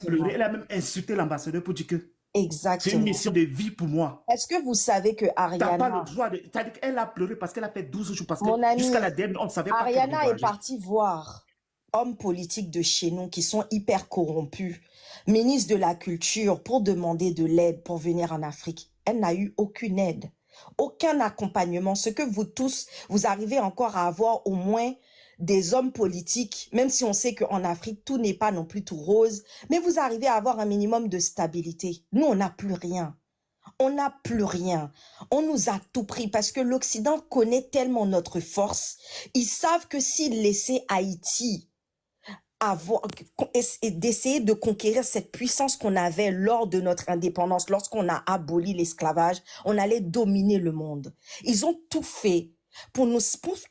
Exactement. Elle a même insulté l'ambassadeur pour dire que c'est une Exactement. mission de vie pour moi. Est-ce que vous savez que T'as pas le Ariana, droit de... C'est-à-dire qu'elle a pleuré parce qu'elle a fait 12 jours, parce que mon jusqu'à la ami, dernière, on ne savait pas qu'elle allait Ariana est voyager. partie voir hommes politiques de chez nous qui sont hyper corrompus, ministre de la Culture, pour demander de l'aide pour venir en Afrique. Elle n'a eu aucune aide, aucun accompagnement. Ce que vous tous, vous arrivez encore à avoir au moins des hommes politiques, même si on sait qu'en Afrique, tout n'est pas non plus tout rose, mais vous arrivez à avoir un minimum de stabilité. Nous, on n'a plus rien. On n'a plus rien. On nous a tout pris parce que l'Occident connaît tellement notre force. Ils savent que s'ils laissaient Haïti avoir et d'essayer de conquérir cette puissance qu'on avait lors de notre indépendance, lorsqu'on a aboli l'esclavage, on allait dominer le monde. Ils ont tout fait pour nous,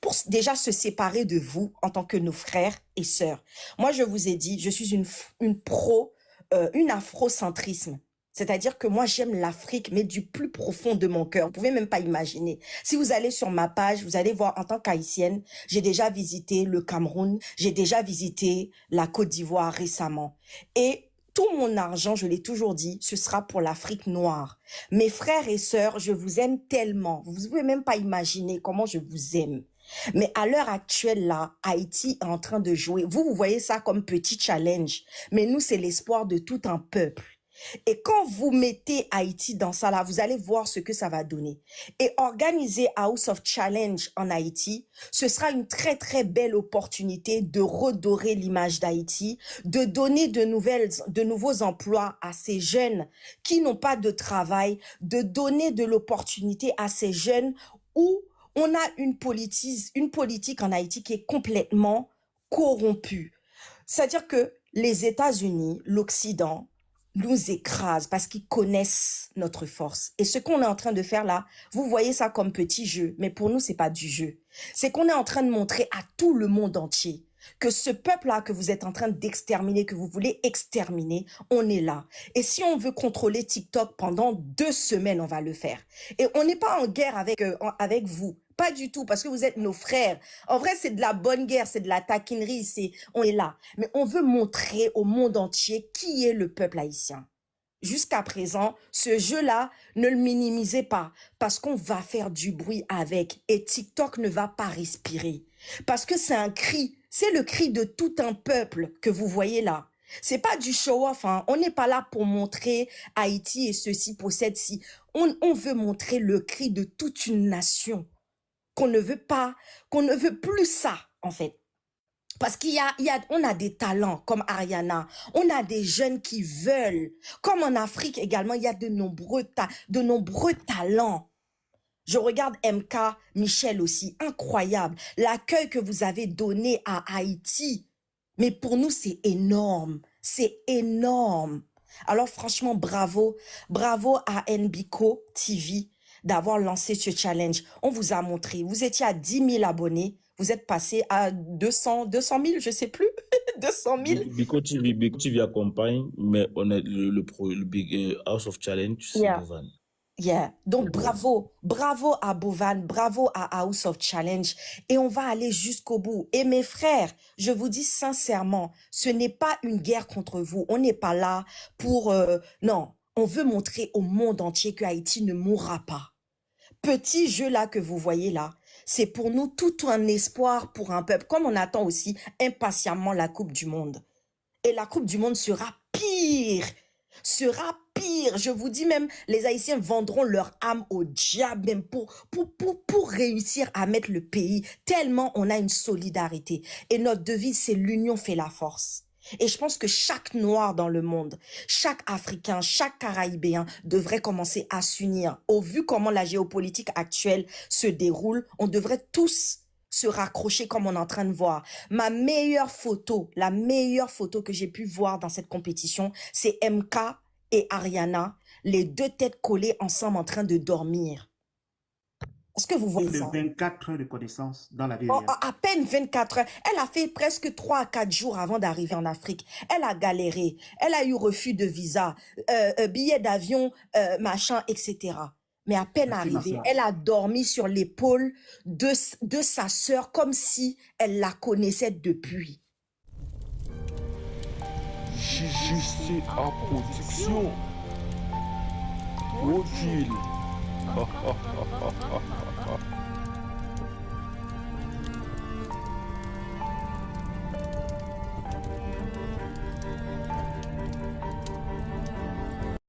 pour déjà se séparer de vous en tant que nos frères et sœurs. Moi, je vous ai dit, je suis une afrocentrisme. C'est-à-dire que moi, j'aime l'Afrique, mais du plus profond de mon cœur. Vous pouvez même pas imaginer. Si vous allez sur ma page, vous allez voir, en tant qu'haïtienne, j'ai déjà visité le Cameroun, j'ai déjà visité la Côte d'Ivoire récemment. Et tout mon argent, je l'ai toujours dit, ce sera pour l'Afrique noire. Mes frères et sœurs, je vous aime tellement. Vous pouvez même pas imaginer comment je vous aime. Mais à l'heure actuelle, là, Haïti est en train de jouer. Vous voyez ça comme petit challenge. Mais nous, c'est l'espoir de tout un peuple. Et quand vous mettez Haïti dans ça là, vous allez voir ce que ça va donner. Et organiser House of Challenge en Haïti, ce sera une très très belle opportunité de redorer l'image d'Haïti, de donner de nouveaux emplois à ces jeunes qui n'ont pas de travail, de donner de l'opportunité à ces jeunes où on a une politique en Haïti qui est complètement corrompue. C'est-à-dire que les États-Unis, l'Occident, nous écrasent parce qu'ils connaissent notre force. Et ce qu'on est en train de faire là, vous voyez ça comme petit jeu, mais pour nous, c'est pas du jeu. C'est qu'on est en train de montrer à tout le monde entier que ce peuple-là que vous êtes en train d'exterminer, que vous voulez exterminer, on est là. Et si on veut contrôler TikTok pendant 2 semaines, on va le faire. Et on n'est pas en guerre avec vous. Pas du tout, parce que vous êtes nos frères. En vrai, c'est de la bonne guerre, c'est de la taquinerie, on est là. Mais on veut montrer au monde entier qui est le peuple haïtien. Jusqu'à présent, ce jeu-là, ne le minimisez pas, parce qu'on va faire du bruit avec, et TikTok ne va pas respirer. Parce que c'est un cri, c'est le cri de tout un peuple que vous voyez là. C'est pas du show-off, hein. On n'est pas là pour montrer Haïti et ceci possède ci. On veut montrer le cri de toute une nation. Qu'on ne veut pas, qu'on ne veut plus ça, en fait. Parce on a des talents comme Ariana, on a des jeunes qui veulent. Comme en Afrique également, il y a de nombreux talents. Je regarde MK, Michel aussi, incroyable. L'accueil que vous avez donné à Haïti. Mais pour nous, c'est énorme. C'est énorme. Alors franchement, bravo. Bravo à NBCO TV d'avoir lancé ce challenge. On vous a montré. Vous étiez à 10 000 abonnés. Vous êtes passé à 200 000, je sais plus. 200 000. Biko TV accompagne, mais on est le Big House of Challenge, c'est Yeah. Bovan. Yeah. Donc, bravo à Bovan, bravo à House of Challenge. Et on va aller jusqu'au bout. Et mes frères, je vous dis sincèrement, ce n'est pas une guerre contre vous. On n'est pas là pour... non, on veut montrer au monde entier que Haïti ne mourra pas. Petit jeu là que vous voyez là, c'est pour nous tout un espoir pour un peuple. Comme on attend aussi impatiemment la Coupe du Monde. Et la Coupe du Monde sera pire. Sera pire. Je vous dis même, les Haïtiens vendront leur âme au diable même pour réussir à mettre le pays. Tellement on a une solidarité. Et notre devise, c'est l'union fait la force. Et je pense que chaque Noir dans le monde, chaque Africain, chaque Caraïbéen devrait commencer à s'unir. Au vu comment la géopolitique actuelle se déroule, on devrait tous se raccrocher comme on est en train de voir. La meilleure photo que j'ai pu voir dans cette compétition, c'est MK et Ariana, les 2 têtes collées ensemble en train de dormir. Est-ce que vous voyez ça? 24 heures de connaissance dans la vie Oh, réelle. à peine 24 heures. Elle a fait presque 3 à 4 jours avant d'arriver en Afrique. Elle a galéré. Elle a eu refus de visa, billets d'avion, machin, etc. Mais à peine arrivée, elle a dormi sur l'épaule de sa sœur comme si elle la connaissait depuis. JGCA Production. Odile.